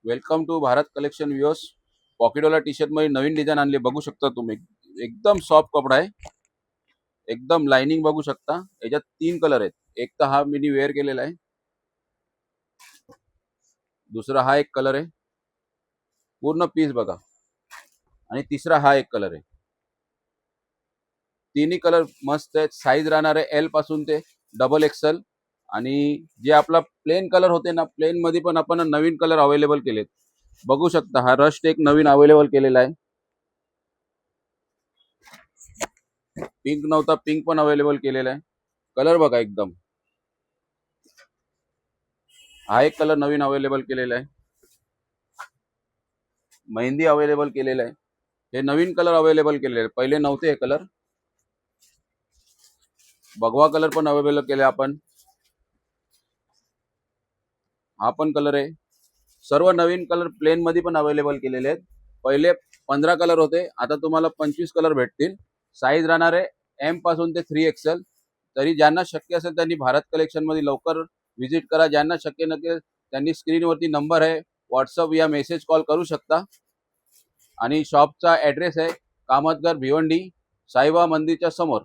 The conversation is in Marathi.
Welcome to Bharat collection viewers. पॉकेटवाला टी शर्ट मध्ये नवीन डिझाईन आणले, बघू शकता तुम्ही. एकदम सॉफ्ट कपडा आहे, एकदम लाइनिंग बघू शकता. याच्यात 3 कलर आहेत. एक तर हा मिनी वेअर केलेला आहे, दुसरा हा एक कलर आहे पूर्ण पीस बघा, आणि तिसरा हा एक कलर आहे. तिन्ही कलर मस्त आहेत. साईज राहणार आहे एल पासून ते डबल एक्सेल. आणि जे आपला प्लेन कलर होते ना, प्लेन मध्ये पण आपण नवीन कलर अवेलेबल केलेत. बघू शकता, हा रस्ट एक नवीन अवेलेबल केलेला आहे. पिंक नव्हता, पिंक पण अवेलेबल केलेला आहे. कलर बघा एकदम. हा एक कलर नवीन अवेलेबल केलेला आहे. मेहंदी अवेलेबल केलेला आहे. हे नवीन कलर अवेलेबल केलेले आहे, पहिले नव्हते हे कलर. भगवा कलर पण अवेलेबल केले आपण. हा पण कलर आहे. सर्व नवीन कलर प्लेन मध्ये पण अवेलेबल केलेले आहेत. पहिले 15 कलर होते, आता तुम्हाला 25 कलर भेटतील. साईज राहणार आहे एम पासून ते 3XL. तरी ज्यांना शक्य असेल त्यांनी भारत कलेक्शन मध्ये लवकर व्हिजिट करा. ज्यांना शक्य नसेल त्यांनी स्क्रीनवरती नंबर आहे, व्हॉट्सअप या मेसेज कॉल करू शकता. आणि शॉपचा ॲड्रेस आहे कामतगर भिवंडी साईबा मंदिरच्या समोर.